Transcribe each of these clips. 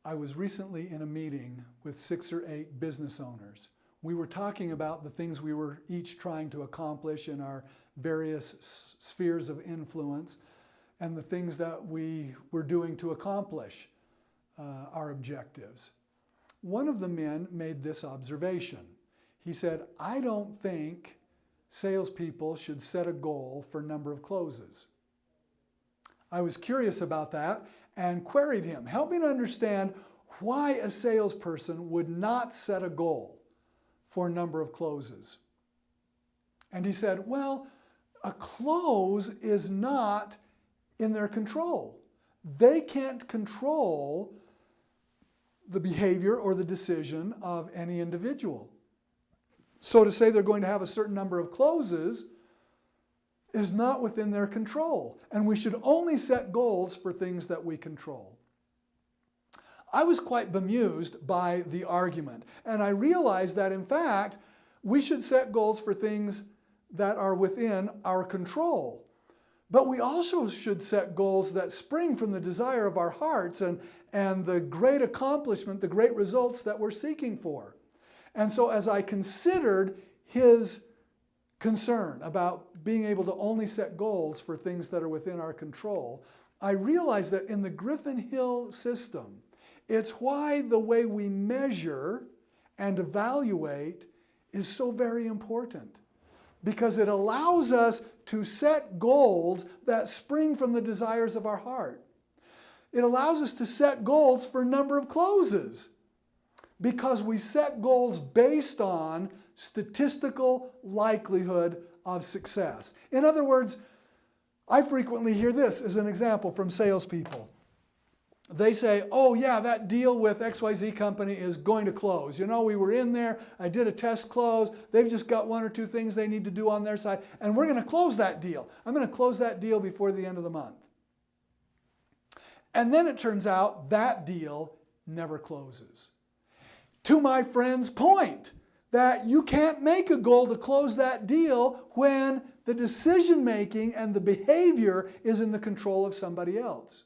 I was recently in a meeting with 6 or 8 business owners. We were talking about the things we were each trying to accomplish in our various spheres of influence and the things that we were doing to accomplish our objectives. One of the men made this observation. He said, "I don't think salespeople should set a goal for number of closes." I was curious about that and queried him, help me to understand why a salesperson would not set a goal for number of closes. And he said, well, a close is not in their control. They can't control the behavior or the decision of any individual. So to say they're going to have a certain number of closes is not within their control. And we should only set goals for things that we control. I was quite bemused by the argument. And I realized that, in fact, we should set goals for things that are within our control. But we also should set goals that spring from the desire of our hearts and the great accomplishment, the great results that we're seeking for. And so as I considered his concern about being able to only set goals for things that are within our control, I realized that in the Griffin Hill system, it's why the way we measure and evaluate is so very important. Because it allows us to set goals that spring from the desires of our heart. It allows us to set goals for number of closes. Because we set goals based on statistical likelihood of success. In other words, I frequently hear this as an example from salespeople. They say, oh yeah, that deal with XYZ company is going to close. You know, we were in there, I did a test close, they've just got 1 or 2 things they need to do on their side, and we're going to close that deal. I'm going to close that deal before the end of the month. And then it turns out that deal never closes. To my friend's point, that you can't make a goal to close that deal when the decision making and the behavior is in the control of somebody else.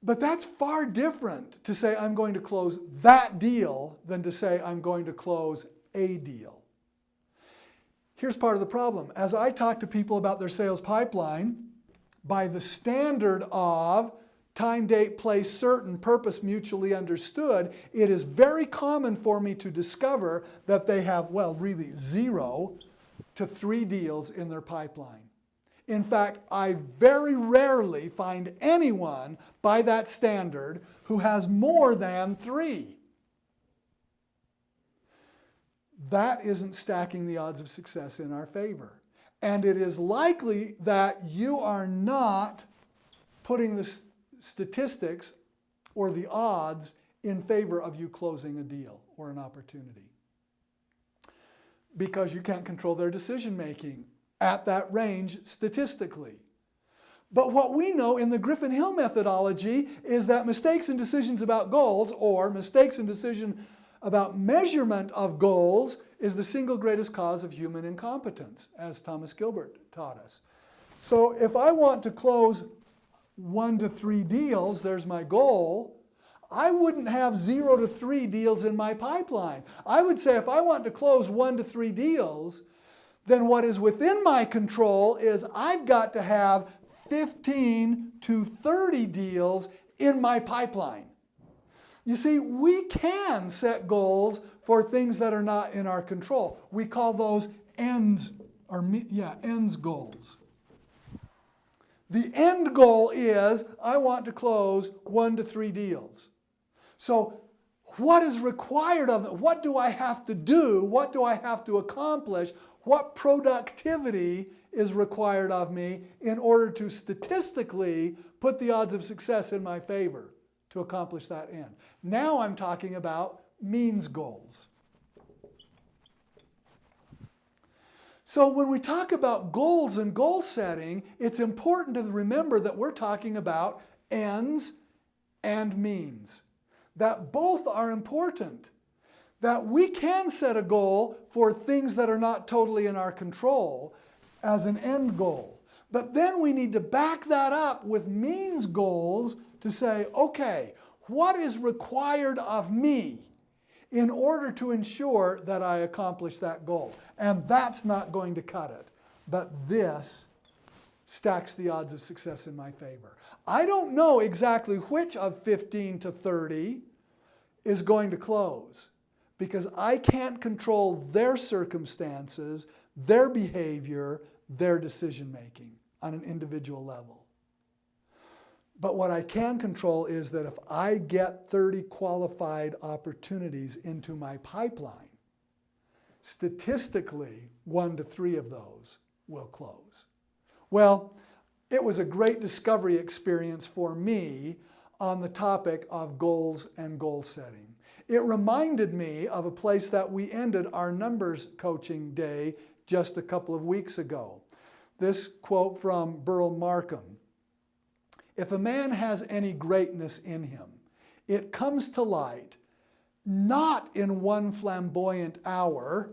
But that's far different to say I'm going to close that deal than to say I'm going to close a deal. Here's part of the problem. As I talk to people about their sales pipeline, by the standard of time, date, place certain, purpose mutually understood, it is very common for me to discover that they have, well, really 0 to 3 deals in their pipeline. In fact, I very rarely find anyone by that standard who has more than 3. That isn't stacking the odds of success in our favor. And it is likely that you are not putting the statistics or the odds in favor of you closing a deal or an opportunity. Because you can't control their decision making at that range statistically. But what we know in the Griffin Hill methodology is that mistakes in decisions about goals or mistakes in decision about measurement of goals is the single greatest cause of human incompetence, as Thomas Gilbert taught us. So if I want to close 1 to 3 deals, there's my goal, I wouldn't have 0 to 3 deals in my pipeline. I would say if I want to close 1 to 3 deals, then what is within my control is I've got to have 15 to 30 deals in my pipeline. You see, we can set goals for things that are not in our control. We call those ends goals. The end goal is I want to close 1 to 3 deals. So what is required of it? What do I have to do? What do I have to accomplish? What productivity is required of me in order to statistically put the odds of success in my favor to accomplish that end? Now I'm talking about means goals. So when we talk about goals and goal setting, it's important to remember that we're talking about ends and means. That both are important. That we can set a goal for things that are not totally in our control as an end goal. But then we need to back that up with means goals to say, okay, what is required of me in order to ensure that I accomplish that goal. And that's not going to cut it. But this stacks the odds of success in my favor. I don't know exactly which of 15 to 30 is going to close, because I can't control their circumstances, their behavior, their decision making on an individual level. But what I can control is that if I get 30 qualified opportunities into my pipeline, statistically, 1 to 3 of those will close. Well, it was a great discovery experience for me on the topic of goals and goal setting. It reminded me of a place that we ended our numbers coaching day just a couple of weeks ago. This quote from Burl Markham: "If a man has any greatness in him, it comes to light not in one flamboyant hour,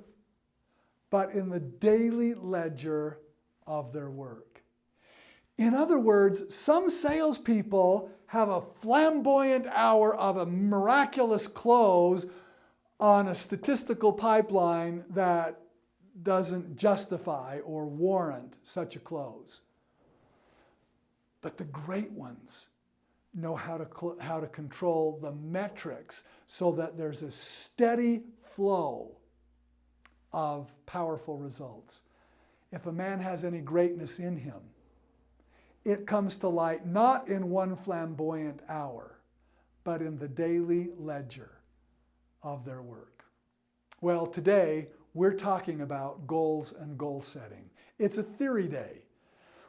but in the daily ledger of their work." In other words, some salespeople have a flamboyant hour of a miraculous close on a statistical pipeline that doesn't justify or warrant such a close. But the great ones know how to control the metrics so that there's a steady flow of powerful results. If a man has any greatness in him, it comes to light not in one flamboyant hour, but in the daily ledger of their work. Well, today we're talking about goals and goal setting. It's a theory day.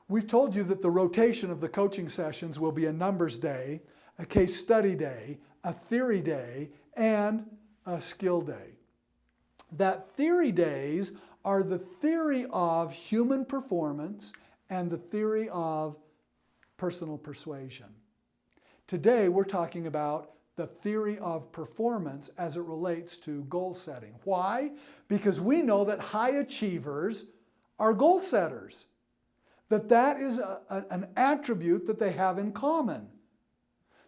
We've told you that the rotation of the coaching sessions will be a numbers day, a case study day, a theory day, and a skill day. That theory days are the theory of human performance and the theory of personal persuasion. Today, we're talking about the theory of performance as it relates to goal setting. Why? Because we know that high achievers are goal setters, that is an attribute that they have in common.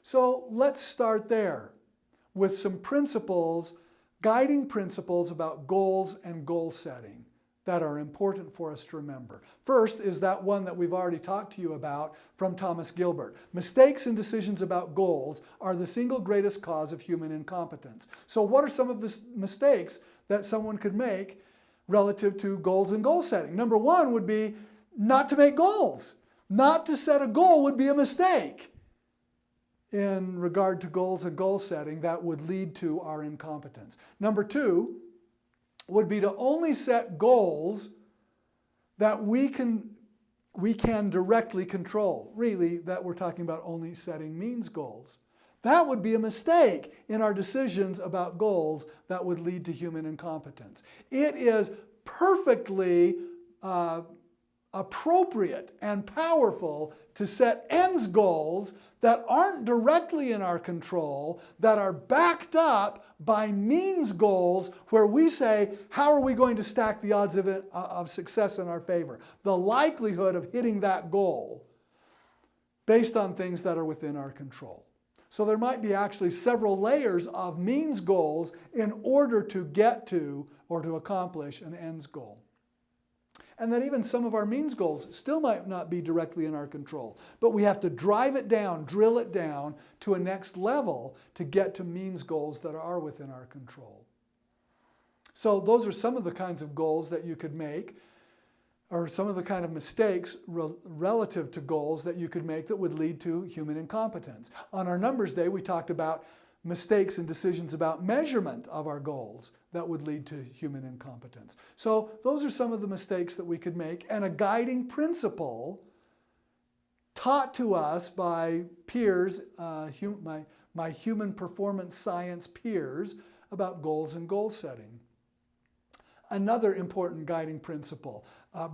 So let's start there with some principles, guiding principles about goals and goal setting that are important for us to remember. First is that one that we've already talked to you about from Thomas Gilbert. Mistakes and decisions about goals are the single greatest cause of human incompetence. So what are some of the mistakes that someone could make relative to goals and goal setting? Number one would be not to make goals. Not to set a goal would be a mistake in regard to goals and goal setting that would lead to our incompetence. Number two would be to only set goals that we can directly control. Really, that we're talking about only setting means goals. That would be a mistake in our decisions about goals that would lead to human incompetence. It is perfectly appropriate and powerful to set ends goals that aren't directly in our control, that are backed up by means goals where we say, how are we going to stack the odds of success in our favor? The likelihood of hitting that goal based on things that are within our control. So there might be actually several layers of means goals in order to get to or to accomplish an ends goal. And that even some of our means goals still might not be directly in our control. But we have to drive it down, drill it down to a next level to get to means goals that are within our control. So those are some of the kinds of goals that you could make, or some of the kind of mistakes relative to goals that you could make that would lead to human incompetence. On our numbers day, we talked about mistakes and decisions about measurement of our goals that would lead to human incompetence. So those are some of the mistakes that we could make, and a guiding principle taught to us by peers, my human performance science peers, about goals and goal setting. Another important guiding principle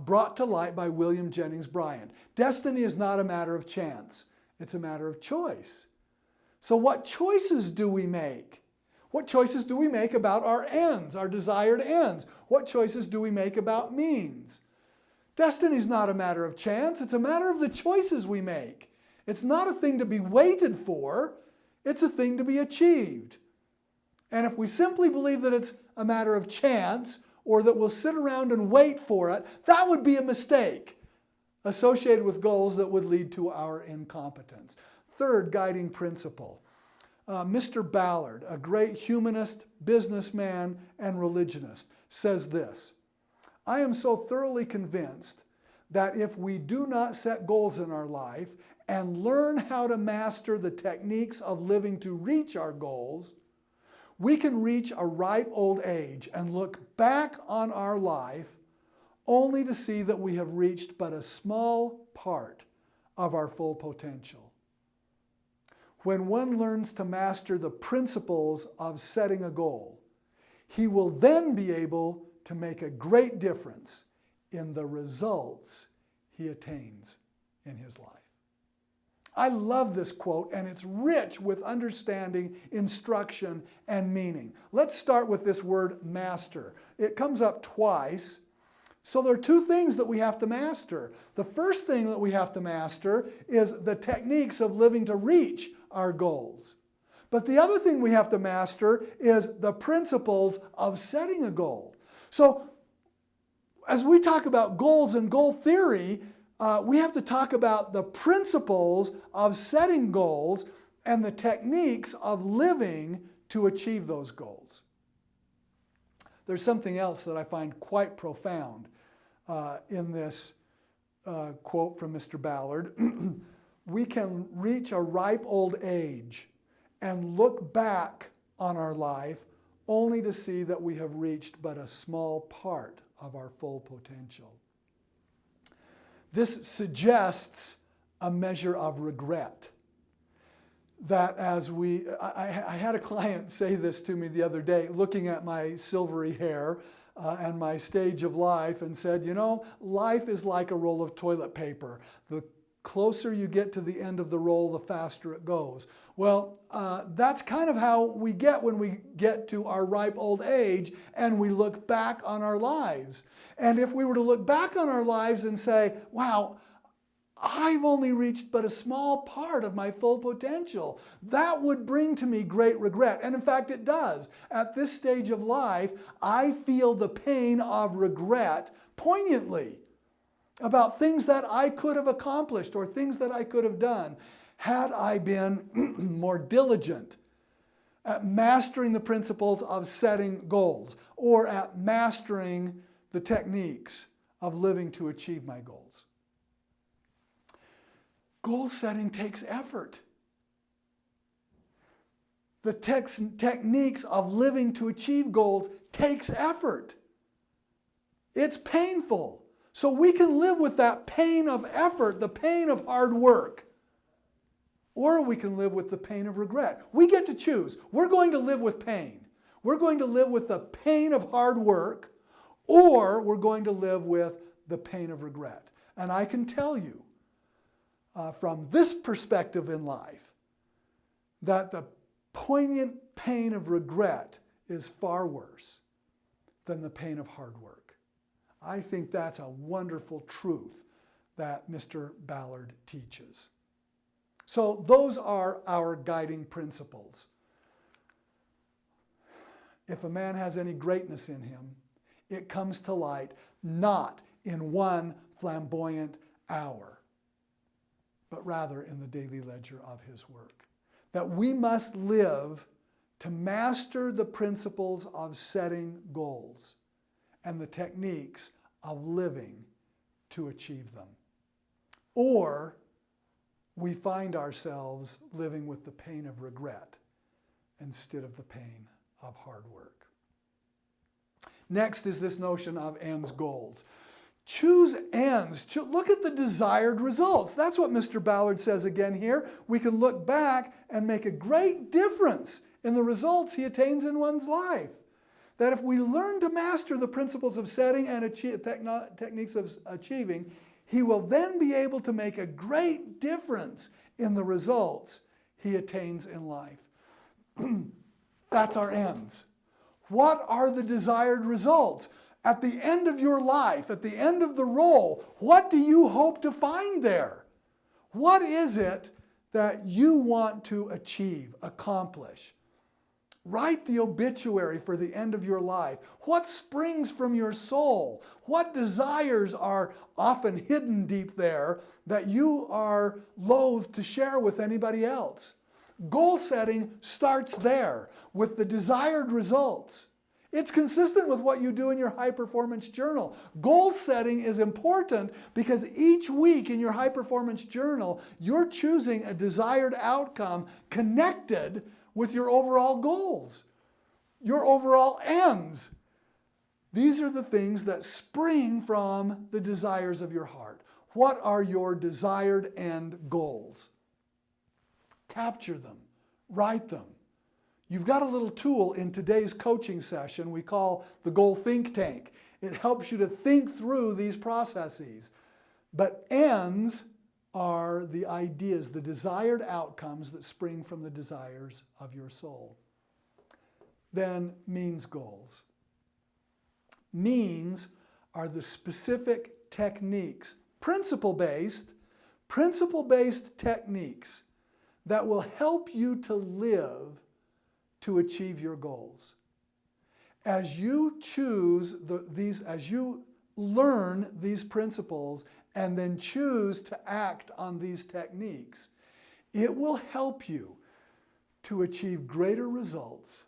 brought to light by William Jennings Bryan. Destiny is not a matter of chance. It's a matter of choice. So what choices do we make? What choices do we make about our ends, our desired ends? What choices do we make about means? Destiny is not a matter of chance. It's a matter of the choices we make. It's not a thing to be waited for. It's a thing to be achieved. And if we simply believe that it's a matter of chance or that we'll sit around and wait for it, that would be a mistake associated with goals that would lead to our incompetence. Third guiding principle. Mr. Ballard, a great humanist, businessman, and religionist, says this: I am so thoroughly convinced that if we do not set goals in our life and learn how to master the techniques of living to reach our goals, we can reach a ripe old age and look back on our life only to see that we have reached but a small part of our full potential. When one learns to master the principles of setting a goal, he will then be able to make a great difference in the results he attains in his life. I love this quote, and it's rich with understanding, instruction, and meaning. Let's start with this word master. It comes up twice. So there are two things that we have to master. The first thing that we have to master is the techniques of living to reach our goals. But the other thing we have to master is the principles of setting a goal. So as we talk about goals and goal theory, we have to talk about the principles of setting goals and the techniques of living to achieve those goals. There's something else that I find quite profound in this quote from Mr. Ballard. We can reach a ripe old age and look back on our life only to see that we have reached but a small part of our full potential. This suggests a measure of regret. That as I had a client say this to me the other day, looking at my silvery hair and my stage of life, and said, you know, life is like a roll of toilet paper. The closer you get to the end of the roll, the faster it goes. Well, that's kind of how we get when we get to our ripe old age and we look back on our lives. And if we were to look back on our lives and say, wow, I've only reached but a small part of my full potential, that would bring to me great regret. And in fact, it does. At this stage of life, I feel the pain of regret poignantly about things that I could have accomplished or things that I could have done had I been more diligent at mastering the principles of setting goals or at mastering the techniques of living to achieve my goals. Goal setting takes effort. The techniques of living to achieve goals takes effort. It's painful. So we can live with that pain of effort, the pain of hard work. Or we can live with the pain of regret. We get to choose. We're going to live with pain. We're going to live with the pain of hard work, or we're going to live with the pain of regret. And I can tell you, from this perspective in life, that the poignant pain of regret is far worse than the pain of hard work. I think that's a wonderful truth that Mr. Ballard teaches. So those are our guiding principles. If a man has any greatness in him, it comes to light not in one flamboyant hour, but rather in the daily ledger of his work. That we must live to master the principles of setting goals and the techniques of living to achieve them. Or we find ourselves living with the pain of regret instead of the pain of hard work. Next is this notion of ends goals. Choose ends. Look at the desired results. That's what Mr. Ballard says again here. We can look back and make a great difference in the results he attains in one's life. That if we learn to master the principles of setting and techniques of achieving, he will then be able to make a great difference in the results he attains in life. That's our ends. What are the desired results? At the end of your life, at the end of the roll, what do you hope to find there? What is it that you want to achieve, accomplish. Write the obituary for the end of your life. What springs from your soul? What desires are often hidden deep there that you are loath to share with anybody else? Goal setting starts there with the desired results. It's consistent with what you do in your high performance journal. Goal setting is important because each week in your high performance journal, you're choosing a desired outcome connected with your overall goals, your overall ends. These are the things that spring from the desires of your heart. What are your desired end goals? Capture them, write them. You've got a little tool in today's coaching session we call the Goal Think Tank. It helps you to think through these processes. But ends are the ideas, the desired outcomes that spring from the desires of your soul. Then means goals. Means are the specific techniques, principle-based techniques that will help you to live to achieve your goals. As you choose as you learn these principles and then choose to act on these techniques, it will help you to achieve greater results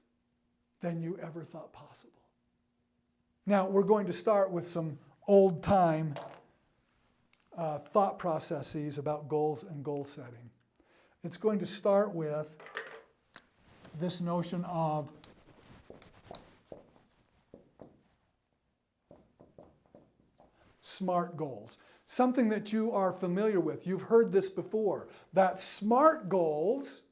than you ever thought possible. Now, we're going to start with some old-time thought processes about goals and goal setting. It's going to start with this notion of SMART goals. Something that you are familiar with. You've heard this before. That SMART goals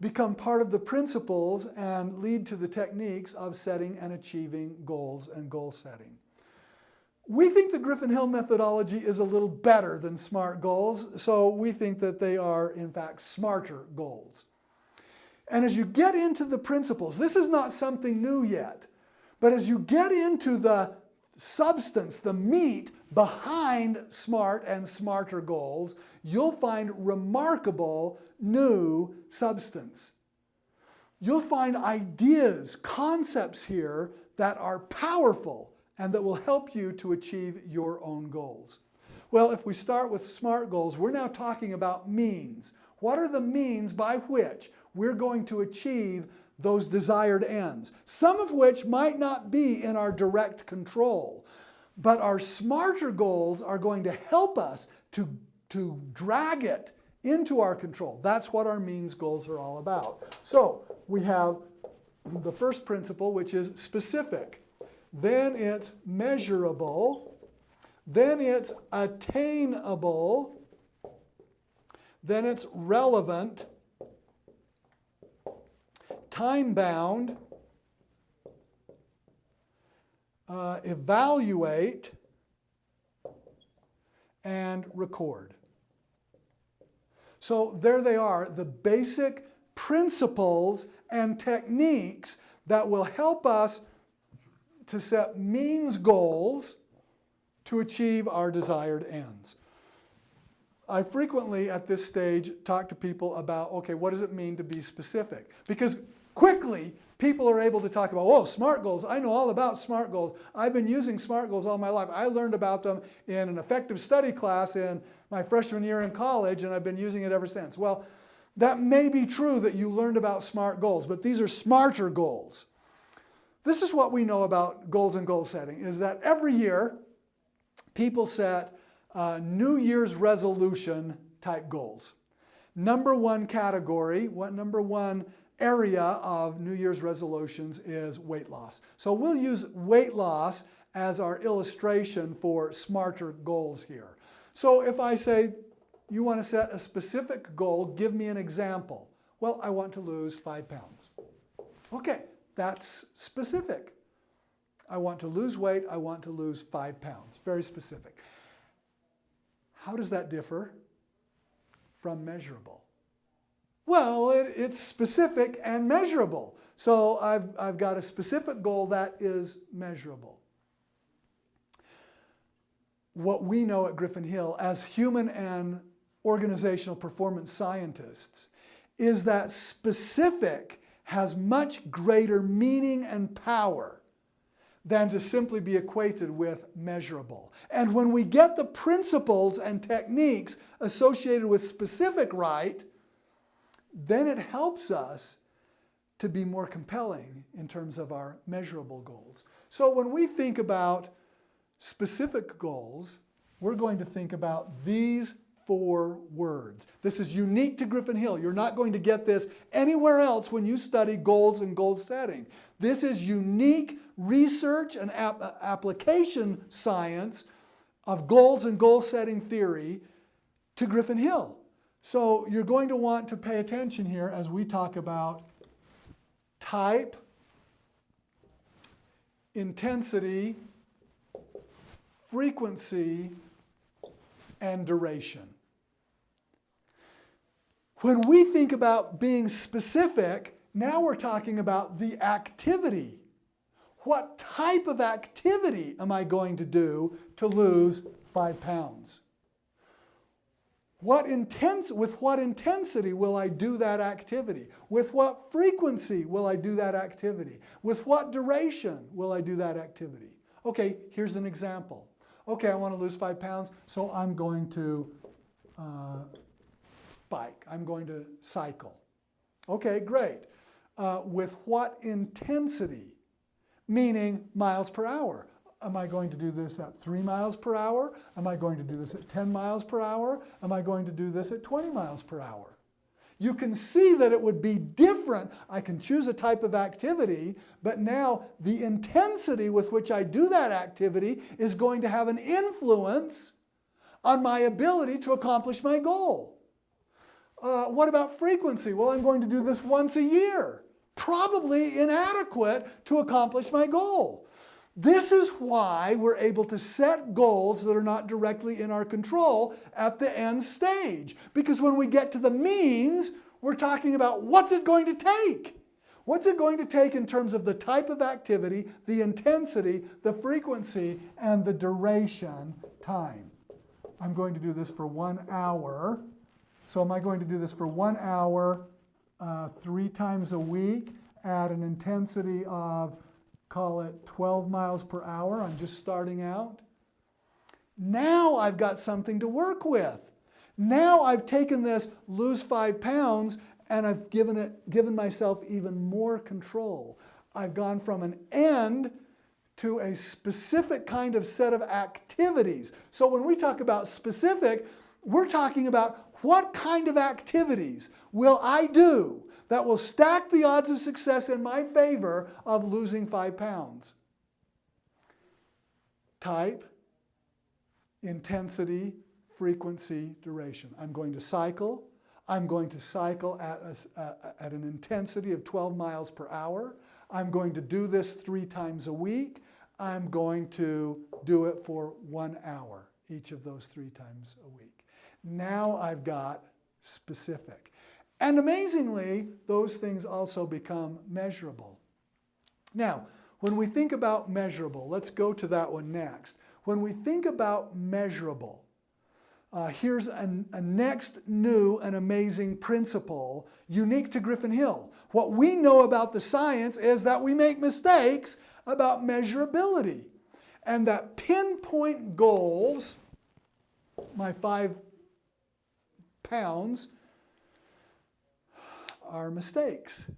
become part of the principles and lead to the techniques of setting and achieving goals and goal setting. We think the Griffin Hill methodology is a little better than SMART goals, so we think that they are, in fact, smarter goals. And as you get into the principles, this is not something new yet, but as you get into the substance, the meat behind SMART and smarter goals, you'll find remarkable new substance. You'll find ideas, concepts here that are powerful and that will help you to achieve your own goals. Well, if we start with SMART goals, we're now talking about means. What are the means by which we're going to achieve those desired ends? Some of which might not be in our direct control, but our smarter goals are going to help us to drag it into our control. That's what our means goals are all about. So we have the first principle, which is specific. Then it's measurable. Then it's attainable. Then it's relevant, time-bound, evaluate, and record. So there they are, the basic principles and techniques that will help us to set means goals to achieve our desired ends. I frequently at this stage talk to people about, okay, what does it mean to be specific? Because quickly people are able to talk about, oh, SMART goals. I know all about SMART goals. I've been using SMART goals all my life. I learned about them in an effective study class in my freshman year in college, and I've been using it ever since. Well, that may be true that you learned about SMART goals, but these are smarter goals. This is what we know about goals and goal setting, is that every year people set New Year's resolution type goals. Number one category, number one area of New Year's resolutions is weight loss. So we'll use weight loss as our illustration for smarter goals here. So if I say, you want to set a specific goal, give me an example. Well, I want to lose 5 pounds. Okay, that's specific. I want to lose weight, I want to lose 5 pounds. Very specific. How does that differ from measurable? Well, it's specific and measurable. So I've got a specific goal that is measurable. What we know at Griffin Hill as human and organizational performance scientists is that specific has much greater meaning and power than to simply be equated with measurable. And when we get the principles and techniques associated with specific right, then it helps us to be more compelling in terms of our measurable goals. So when we think about specific goals, we're going to think about these 4 words. This is unique to Griffin Hill. You're not going to get this anywhere else when you study goals and goal setting. This is unique research and application science of goals and goal setting theory to Griffin Hill. So you're going to want to pay attention here as we talk about type, intensity, frequency, and duration. When we think about being specific, now we're talking about the activity. What type of activity am I going to do to lose 5 pounds? With what intensity will I do that activity? With what frequency will I do that activity? With what duration will I do that activity? Okay, here's an example. Okay, I want to lose 5 pounds, so I'm going to bike. I'm going to cycle. Okay, great. With what intensity? Meaning miles per hour. Am I going to do this at 3 miles per hour? Am I going to do this at 10 miles per hour? Am I going to do this at 20 miles per hour? You can see that it would be different. I can choose a type of activity, but now the intensity with which I do that activity is going to have an influence on my ability to accomplish my goal. What about frequency? Well, I'm going to do this once a year. Probably inadequate to accomplish my goal. This is why we're able to set goals that are not directly in our control at the end stage. Because when we get to the means, we're talking about what's it going to take? What's it going to take in terms of the type of activity, the intensity, the frequency, and the duration time? I'm going to do this for 1 hour. So am I going to do this for 1 hour, 3 times a week at an intensity of, call it 12 miles per hour? I'm just starting out. Now I've got something to work with. Now I've taken this lose 5 pounds and I've given myself even more control. I've gone from an end to a specific kind of set of activities. So when we talk about specific, we're talking about what kind of activities will I do that will stack the odds of success in my favor of losing 5 pounds. Type, intensity, frequency, duration. I'm going to cycle. I'm going to cycle at an intensity of 12 miles per hour. I'm going to do this 3 times a week. I'm going to do it for 1 hour, each of those 3 times a week. Now I've got specific. And amazingly, those things also become measurable. Now, when we think about measurable, let's go to that one next. When we think about measurable, here's a next new and amazing principle unique to Griffin Hill. What we know about the science is that we make mistakes about measurability, and that pinpoint goals, my 5 pounds, are mistakes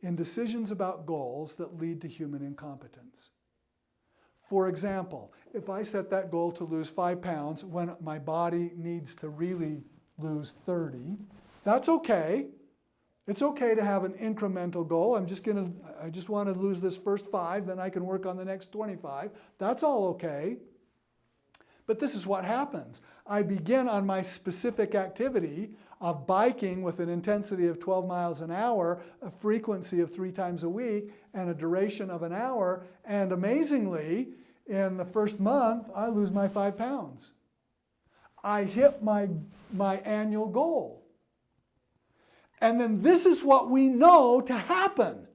in decisions about goals that lead to human incompetence. For example, if I set that goal to lose 5 pounds when my body needs to really lose 30, that's okay. It's okay to have an incremental goal. I just want to lose this first 5, then I can work on the next 25. That's all okay. But this is what happens. I begin on my specific activity of biking with an intensity of 12 miles an hour, a frequency of 3 times a week, and a duration of an hour. And amazingly, in the first month, I lose my 5 pounds. I hit my annual goal. And then this is what we know to happen.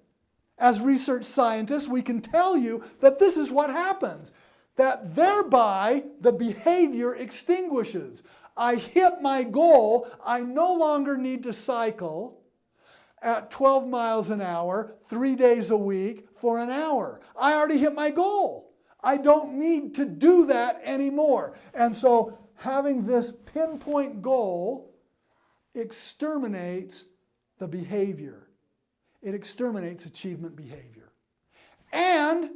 As research scientists, we can tell you that this is what happens. That thereby the behavior extinguishes. I hit my goal. I no longer need to cycle at 12 miles an hour, 3 days a week for an hour. I already hit my goal. I don't need to do that anymore. And so having this pinpoint goal exterminates the behavior. It exterminates achievement behavior. And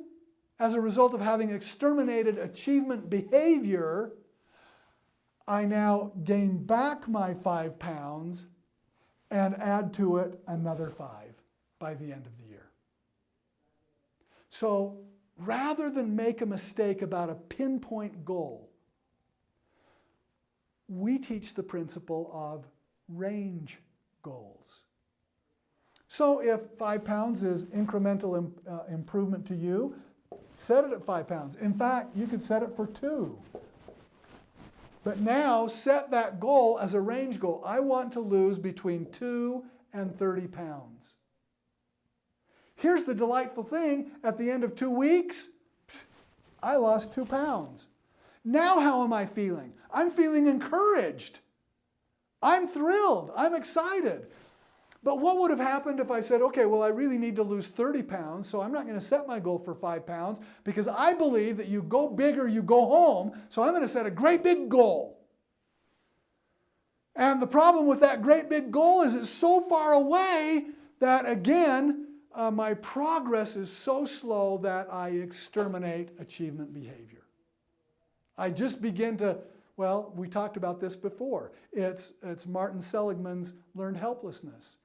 as a result of having exterminated achievement behavior, I now gain back my 5 pounds and add to it another 5 by the end of the year. So rather than make a mistake about a pinpoint goal, we teach the principle of range goals. So if 5 pounds is incremental improvement to you, set it at 5 pounds. In fact, you could set it for 2. But now set that goal as a range goal. I want to lose between 2 and 30 pounds. Here's the delightful thing. At the end of 2 weeks, I lost 2 pounds. Now how am I feeling? I'm feeling encouraged. I'm thrilled. I'm excited. But what would have happened if I said, okay, well, I really need to lose 30 pounds, so I'm not going to set my goal for 5 pounds because I believe that you go big or you go home, so I'm going to set a great big goal. And the problem with that great big goal is it's so far away that, again, my progress is so slow that I exterminate achievement behavior. I just begin to, well, we talked about this before. It's Martin Seligman's learned helplessness.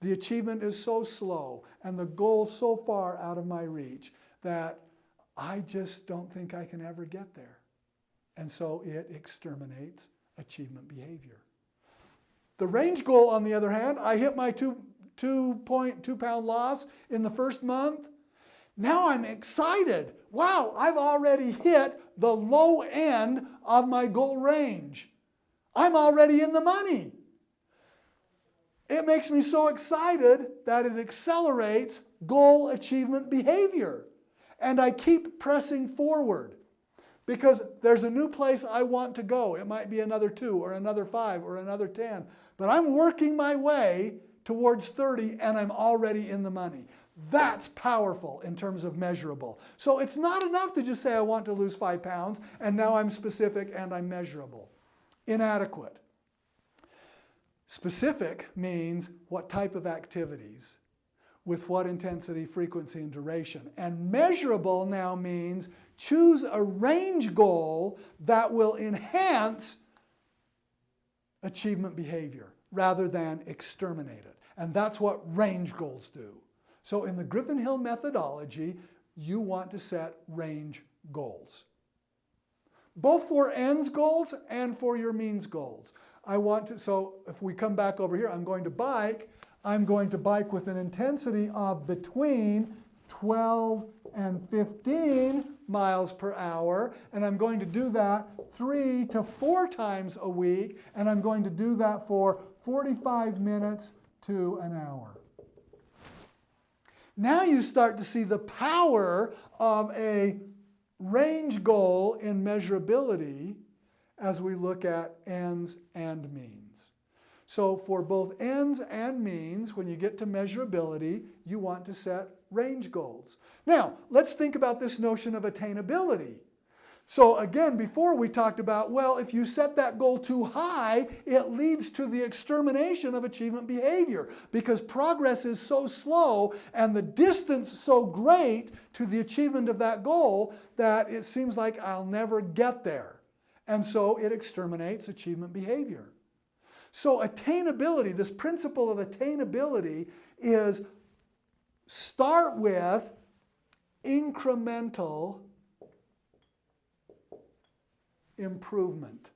The achievement is so slow and the goal so far out of my reach that I just don't think I can ever get there. And so it exterminates achievement behavior. The range goal, on the other hand, I hit my 2.2 pound loss in the first month. Now I'm excited. Wow, I've already hit the low end of my goal range. I'm already in the money. It makes me so excited that it accelerates goal achievement behavior. And I keep pressing forward because there's a new place I want to go. It might be another 2 or another 5 or another 10. But I'm working my way towards 30 and I'm already in the money. That's powerful in terms of measurable. So it's not enough to just say I want to lose 5 pounds and now I'm specific and I'm measurable. Inadequate. Specific means what type of activities, with what intensity, frequency, and duration. And measurable now means choose a range goal that will enhance achievement behavior rather than exterminate it. And that's what range goals do. So in the Griffin-Hill methodology, you want to set range goals. Both for ends goals and for your means goals. So if we come back over here, I'm going to bike with an intensity of between 12 and 15 miles per hour, and I'm going to do that 3 to 4 times a week, and I'm going to do that for 45 minutes to an hour. Now you start to see the power of a range goal in measurability as we look at ends and means. So for both ends and means, when you get to measurability, you want to set range goals. Now, let's think about this notion of attainability. So again, before we talked about, well, if you set that goal too high, it leads to the extermination of achievement behavior because progress is so slow and the distance so great to the achievement of that goal that it seems like I'll never get there. And so it exterminates achievement behavior. So attainability, this principle of attainability is start with incremental improvement.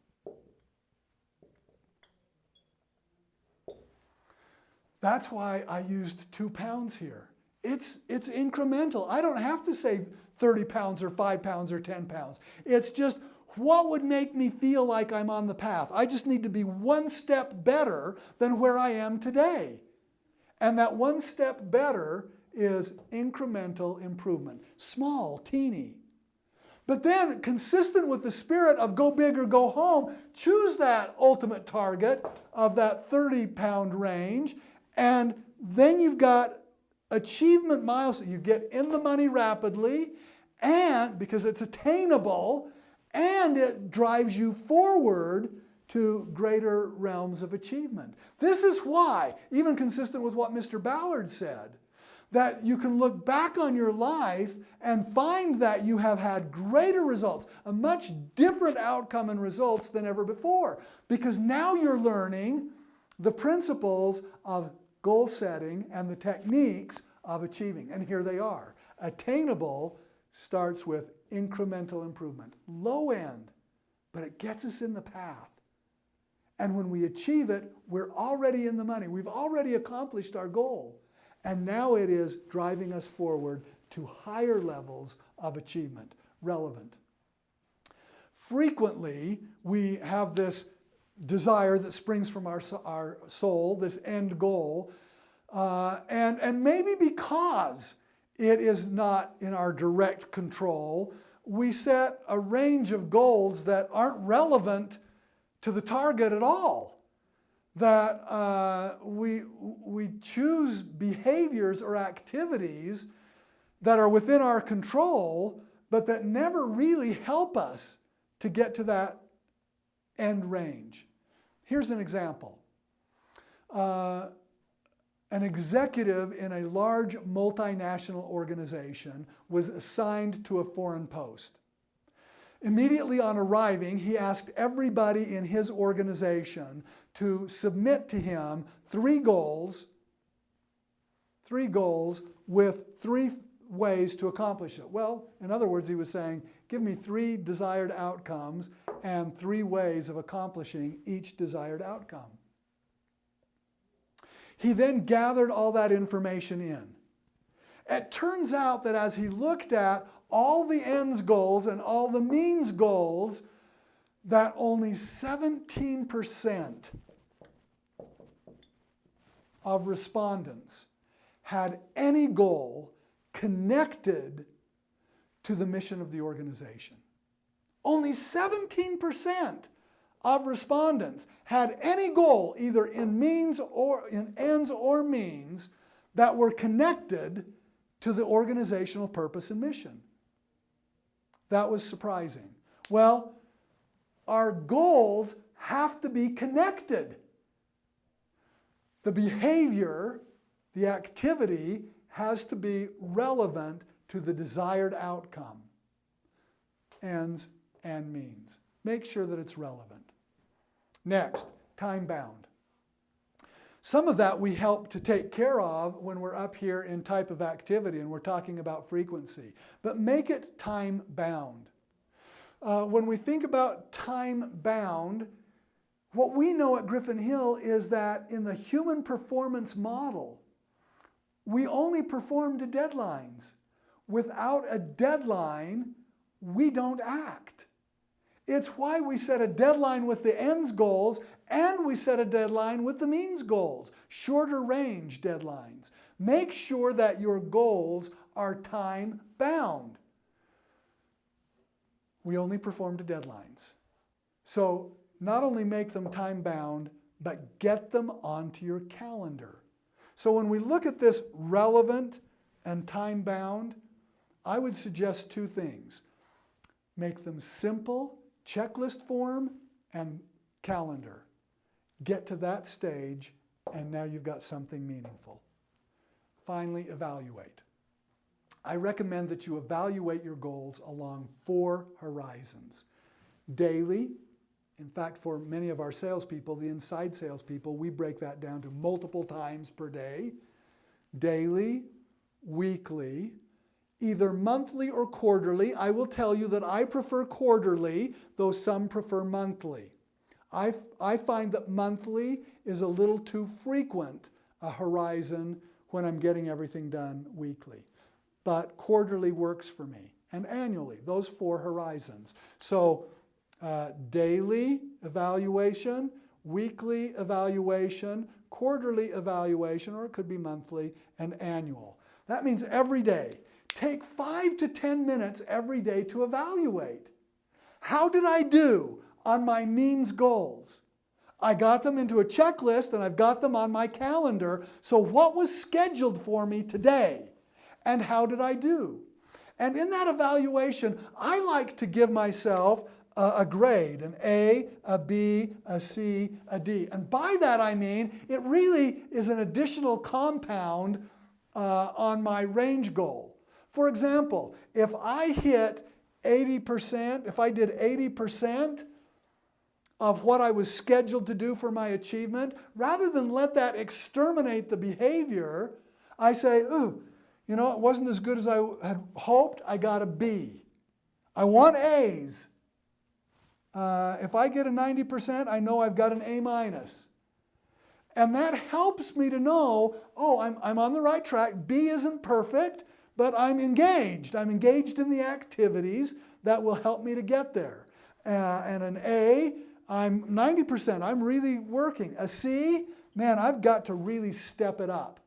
That's why I used 2 pounds here. It's incremental. I don't have to say 30 pounds or 5 pounds or 10 pounds. It's just what would make me feel like I'm on the path. I just need to be 1 step better than where I am today. And that 1 step better is incremental improvement. Small, teeny. But then, consistent with the spirit of go big or go home, choose that ultimate target of that 30-pound range, and then you've got achievement milestones. You get in the money rapidly, and because it's attainable, and it drives you forward to greater realms of achievement. This is why, even consistent with what Mr. Ballard said, that you can look back on your life and find that you have had greater results, a much different outcome and results than ever before. Because now you're learning the principles of goal setting and the techniques of achieving. And here they are. Attainable starts with incremental improvement. Low end, but it gets us in the path. And when we achieve it, we're already in the money. We've already accomplished our goal. And now it is driving us forward to higher levels of achievement, relevant. Frequently, we have this desire that springs from our soul, this end goal, and maybe because it is not in our direct control, we set a range of goals that aren't relevant to the target at all. That we choose behaviors or activities that are within our control, but that never really help us to get to that end range. Here's an example. An executive in a large multinational organization was assigned to a foreign post. Immediately on arriving, he asked everybody in his organization to submit to him three goals with three ways to accomplish it. Well, in other words, he was saying, give me three desired outcomes and three ways of accomplishing each desired outcome. He then gathered all that information in. It turns out that as he looked at all the ends goals and all the means goals, that only 17% of respondents had any goal connected to the mission of the organization. Only 17% of respondents had any goal, either in means or in ends or means, that were connected to the organizational purpose and mission. That was surprising. Well, our goals have to be connected. The behavior, the activity, has to be relevant to the desired outcome, ends and means. Make sure that it's relevant. Next, time-bound. Some of that we help to take care of when we're up here in type of activity and we're talking about frequency, but make it time-bound. When we think about time-bound, what we know at Griffin Hill is that in the human performance model, we only perform to deadlines. Without a deadline, we don't act. It's why we set a deadline with the ends goals and we set a deadline with the means goals, shorter range deadlines. Make sure that your goals are time-bound. We only perform to deadlines. So not only make them time-bound, but get them onto your calendar. So when we look at this relevant and time-bound, I would suggest two things. Make them simple, checklist form, and calendar. Get to that stage, and now you've got something meaningful. Finally, evaluate. I recommend that you evaluate your goals along 4 horizons. Daily. In fact, for many of our salespeople, the inside salespeople, we break that down to multiple times per day. Daily, weekly, either monthly or quarterly. I will tell you that I prefer quarterly, though some prefer monthly. I find that monthly is a little too frequent a horizon when I'm getting everything done weekly. But quarterly works for me. And annually, those 4 horizons. So daily evaluation, weekly evaluation, quarterly evaluation, or it could be monthly, and annual. That means every day, take 5 to 10 minutes every day to evaluate. How did I do on my means goals? I got them into a checklist and I've got them on my calendar. So what was scheduled for me today? And how did I do? And in that evaluation, I like to give myself a grade, an A, a B, a C, a D. And by that I mean it really is an additional compound on my range goal. For example, if I hit 80%, if I did 80% of what I was scheduled to do for my achievement, rather than let that exterminate the behavior, I say, ooh, you know, it wasn't as good as I had hoped, I got a B. I want A's. If I get a 90%, I know I've got an A minus. And that helps me to know, oh, I'm on the right track. B isn't perfect, but I'm engaged. I'm engaged in the activities that will help me to get there. And an A, I'm 90%. I'm really working. A C, man, I've got to really step it up.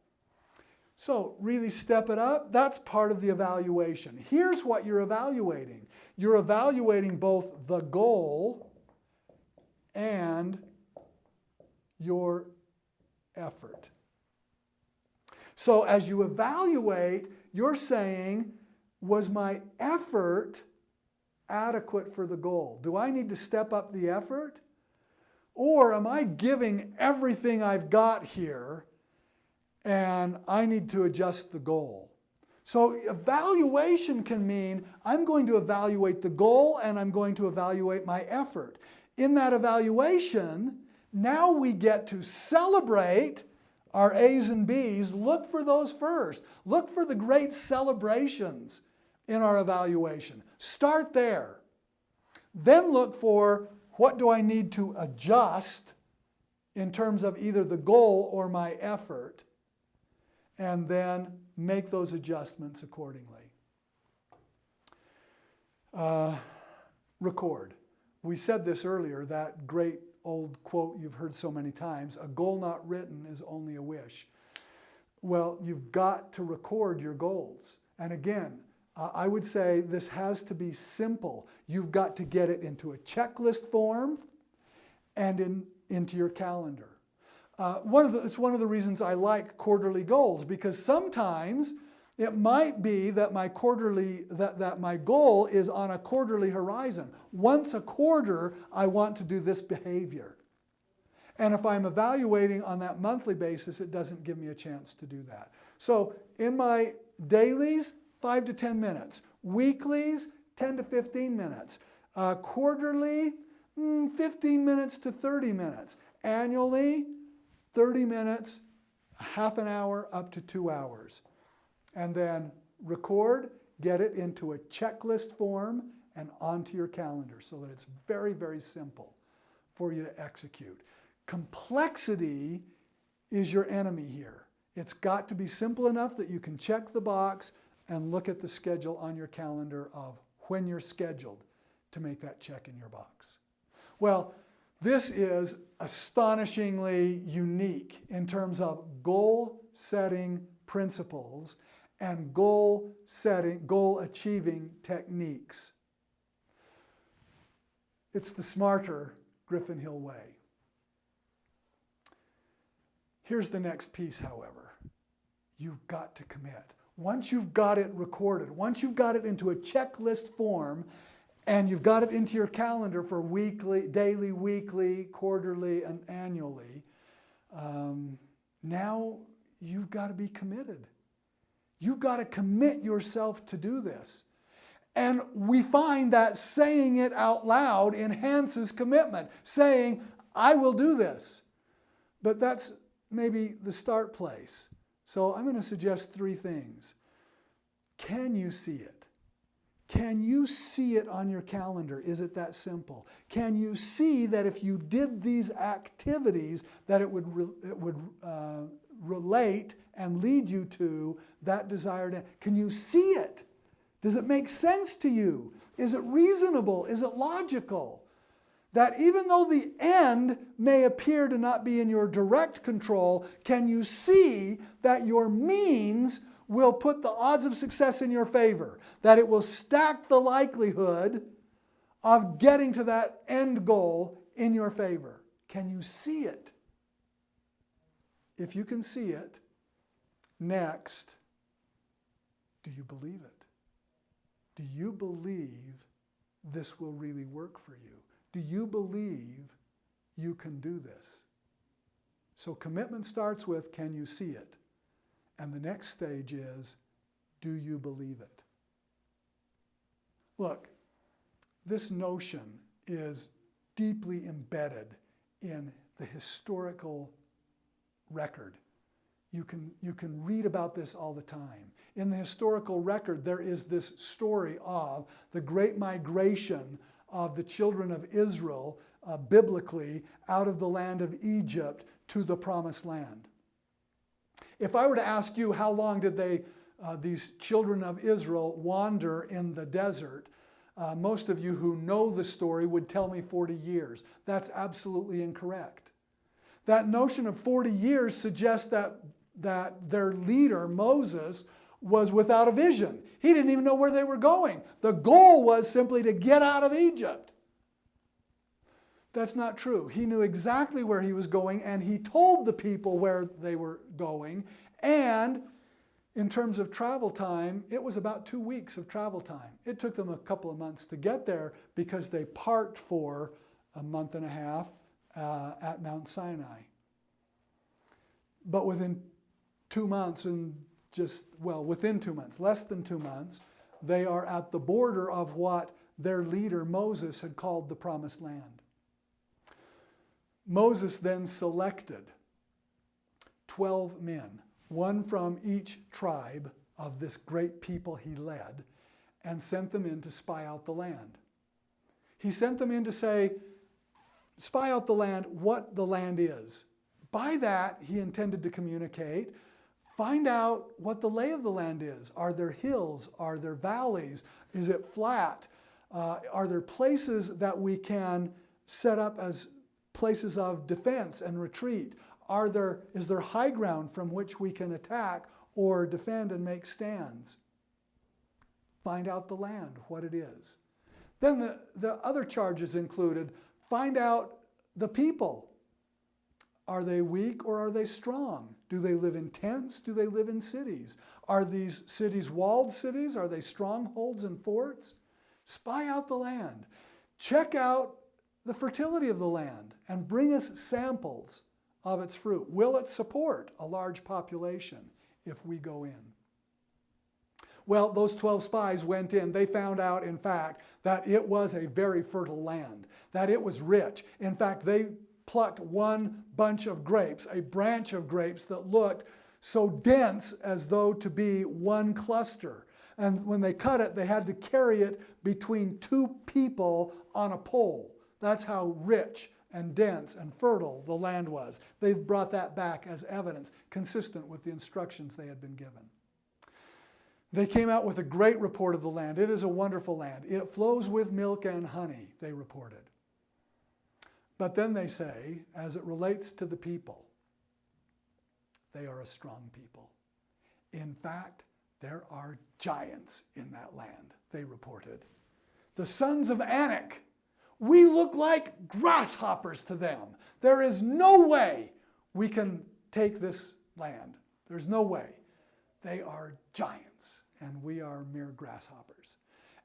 So really step it up, that's part of the evaluation. Here's what you're evaluating. You're evaluating both the goal and your effort. So as you evaluate, you're saying, was my effort adequate for the goal? Do I need to step up the effort? Or am I giving everything I've got here and I need to adjust the goal? So evaluation can mean I'm going to evaluate the goal and I'm going to evaluate my effort. In that evaluation, now we get to celebrate our A's and B's. Look for those first. Look for the great celebrations in our evaluation. Start there. Then look for what do I need to adjust in terms of either the goal or my effort, and then make those adjustments accordingly. Record. We said this earlier, that great old quote you've heard so many times, a goal not written is only a wish. Well, you've got to record your goals. And again, I would say this has to be simple. You've got to get it into a checklist form and into your calendar. It's one of the reasons I like quarterly goals, because sometimes it might be that my goal is on a quarterly horizon. Once a quarter, I want to do this behavior. And if I'm evaluating on that monthly basis, it doesn't give me a chance to do that. So in my dailies, 5 to 10 minutes. Weeklies, 10 to 15 minutes. Quarterly, 15 minutes to 30 minutes. Annually, 30 minutes, half an hour, up to 2 hours. And then record, get it into a checklist form and onto your calendar so that it's very, very simple for you to execute. Complexity is your enemy here. It's got to be simple enough that you can check the box and look at the schedule on your calendar of when you're scheduled to make that check in your box. Well, this is astonishingly unique in terms of goal-setting principles and goal-achieving techniques. It's the smarter Griffin Hill way. Here's the next piece, however. You've got to commit. Once you've got it recorded, once you've got it into a checklist form, and you've got it into your calendar for daily, weekly, quarterly, and annually, now you've got to be committed. You've got to commit yourself to do this. And we find that saying it out loud enhances commitment. Saying, I will do this. But that's maybe the start place. So I'm going to suggest 3 things. Can you see it? Can you see it on your calendar? Is it that simple? Can you see that if you did these activities that it would relate and lead you to that desired end? Can you see it? Does it make sense to you? Is it reasonable? Is it logical? That even though the end may appear to not be in your direct control, can you see that your means will put the odds of success in your favor, that it will stack the likelihood of getting to that end goal in your favor. Can you see it? If you can see it, next, do you believe it? Do you believe this will really work for you? Do you believe you can do this? So commitment starts with, can you see it? And the next stage is, do you believe it? Look, this notion is deeply embedded in the historical record. You can read about this all the time. In the historical record, there is this story of the great migration of the children of Israel, biblically, out of the land of Egypt to the promised land. If I were to ask you how long did these children of Israel wander in the desert, most of you who know the story would tell me 40 years. That's absolutely incorrect. That notion of 40 years suggests that their leader, Moses, was without a vision. He didn't even know where they were going. The goal was simply to get out of Egypt. That's not true. He knew exactly where he was going, and he told the people where they were going. And in terms of travel time, it was about 2 weeks of travel time. It took them a couple of months to get there because they parked for a month and a half at Mount Sinai. But within 2 months, within 2 months, less than 2 months, they are at the border of what their leader Moses had called the Promised Land. Moses then selected 12 men, one from each tribe of this great people he led, and sent them in to spy out the land. He sent them in to say, spy out the land, what the land is. By that, he intended to communicate, find out what the lay of the land is. Are there hills? Are there valleys? Is it flat? Are there places that we can set up as places of defense and retreat? Is there high ground from which we can attack or defend and make stands? Find out the land, what it is. Then the other charges included, find out the people. Are they weak or are they strong? Do they live in tents? Do they live in cities? Are these cities walled cities? Are they strongholds and forts? Spy out the land. Check out the fertility of the land and bring us samples of its fruit. Will it support a large population if we go in? Well, those 12 spies went in. They found out, in fact, that it was a very fertile land, that it was rich. In fact, they plucked one bunch of grapes, a branch of grapes that looked so dense as though to be one cluster. And when they cut it, they had to carry it between two people on a pole. That's how rich and dense and fertile the land was. They've brought that back as evidence, consistent with the instructions they had been given. They came out with a great report of the land. It is a wonderful land. It flows with milk and honey, they reported. But then they say, as it relates to the people, they are a strong people. In fact, there are giants in that land, they reported. The sons of Anak, we look like grasshoppers to them. There is no way we can take this land. There's no way. They are giants, and we are mere grasshoppers.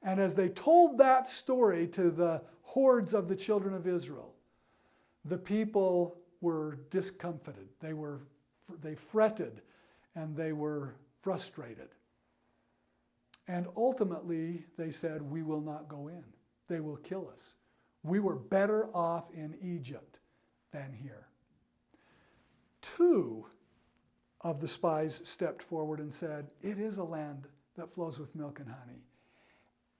And as they told that story to the hordes of the children of Israel, the people were discomfited. They fretted and they were frustrated. And ultimately, they said, we will not go in. They will kill us. We were better off in Egypt than here. 2 of the spies stepped forward and said, it is a land that flows with milk and honey.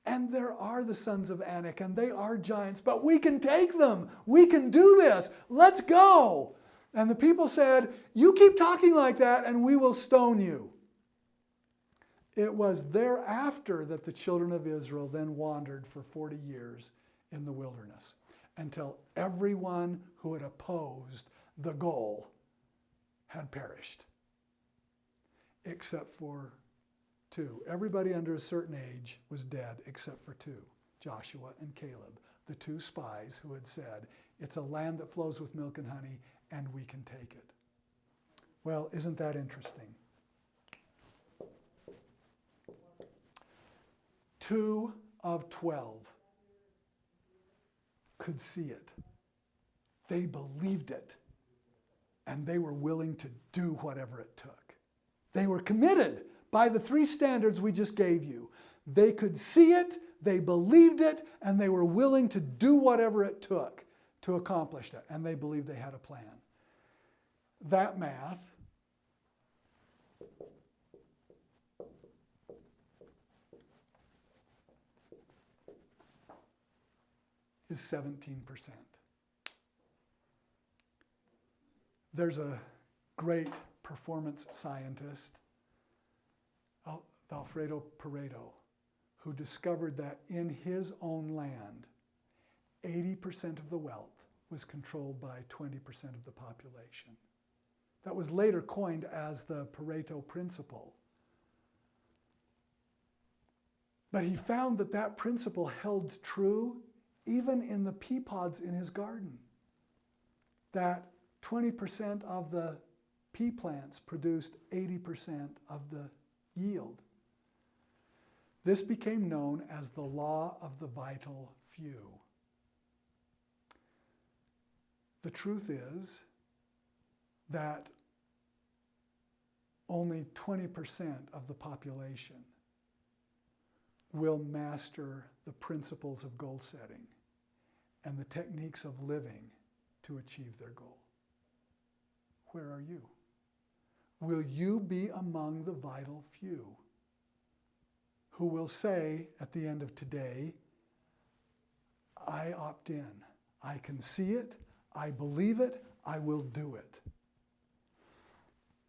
And there are the sons of Anak, and they are giants, but we can take them. We can do this. Let's go. And the people said, you keep talking like that, and we will stone you. It was thereafter that the children of Israel then wandered for 40 years in the wilderness, until everyone who had opposed the goal had perished, except for 2. Everybody under a certain age was dead except for 2, Joshua and Caleb, the 2 spies who had said, it's a land that flows with milk and honey, and we can take it. Well, isn't that interesting? 2 of 12 could see it. They believed it, and they were willing to do whatever it took. They were committed by the 3 standards we just gave you. They could see it, they believed it, and they were willing to do whatever it took to accomplish that. And they believed they had a plan. That math is 17%. There's a great performance scientist, Alfredo Pareto, who discovered that in his own land, 80% of the wealth was controlled by 20% of the population. That was later coined as the Pareto principle. But he found that that principle held true even in the pea pods in his garden. That 20% of the pea plants produced 80% of the yield. This became known as the law of the vital few. The truth is that only 20% of the population will master the principles of goal setting and the techniques of living to achieve their goal. Where are you? Will you be among the vital few who will say at the end of today, I opt in. I can see it. I believe it. I will do it.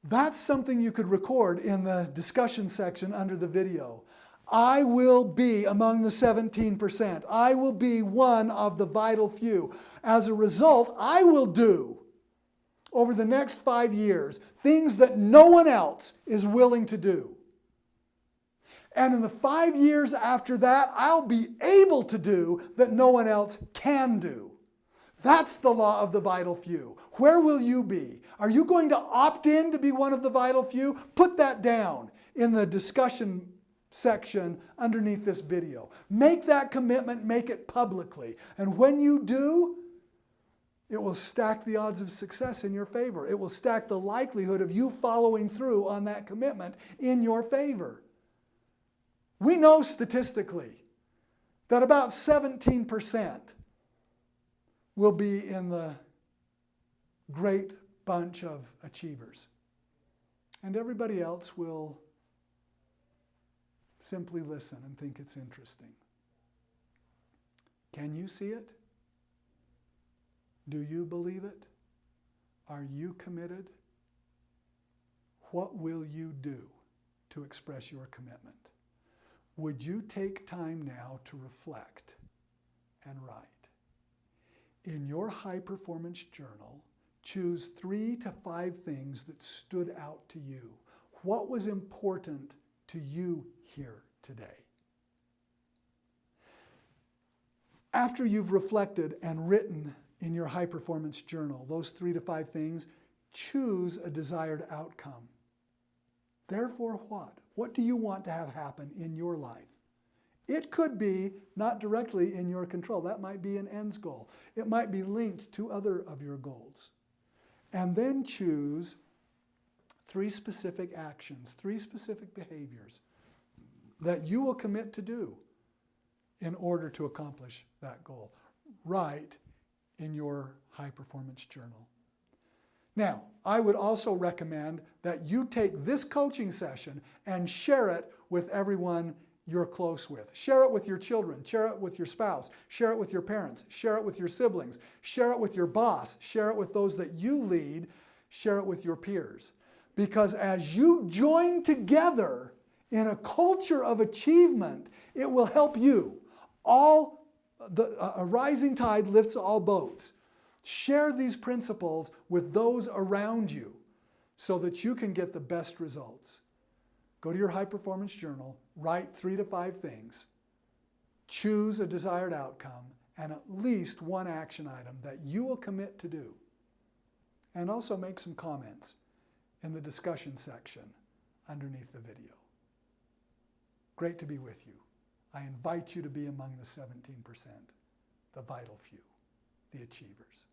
That's something you could record in the discussion section under the video. I will be among the 17%. I will be one of the vital few. As a result, I will do over the next 5 years things that no one else is willing to do. And in the 5 years after that, I'll be able to do that no one else can do. That's the law of the vital few. Where will you be? Are you going to opt in to be one of the vital few? Put that down in the discussion section underneath this video. Make that commitment, make it publicly. And when you do, it will stack the odds of success in your favor. It will stack the likelihood of you following through on that commitment in your favor. We know statistically that about 17% will be in the great bunch of achievers. And everybody else will simply listen and think it's interesting. Can you see it? Do you believe it? Are you committed? What will you do to express your commitment? Would you take time now to reflect and write? In your high-performance journal, choose 3 to 5 things that stood out to you. What was important to you here today? After you've reflected and written in your high-performance journal, those 3 to 5 things, choose a desired outcome. Therefore, what? What do you want to have happen in your life? It could be not directly in your control. That might be an ends goal. It might be linked to other of your goals. And then choose 3 specific actions, 3 specific behaviors that you will commit to do in order to accomplish that goal. Write in your high-performance journal. Now, I would also recommend that you take this coaching session and share it with everyone you're close with. Share it with your children. Share it with your spouse. Share it with your parents. Share it with your siblings. Share it with your boss. Share it with those that you lead. Share it with your peers. Because as you join together in a culture of achievement, it will help you. A rising tide lifts all boats. Share these principles with those around you so that you can get the best results. Go to your high performance journal, write 3 to 5 things, choose a desired outcome, and at least one action item that you will commit to do. And also make some comments in the discussion section underneath the video. Great to be with you. I invite you to be among the 17%, the vital few, the achievers.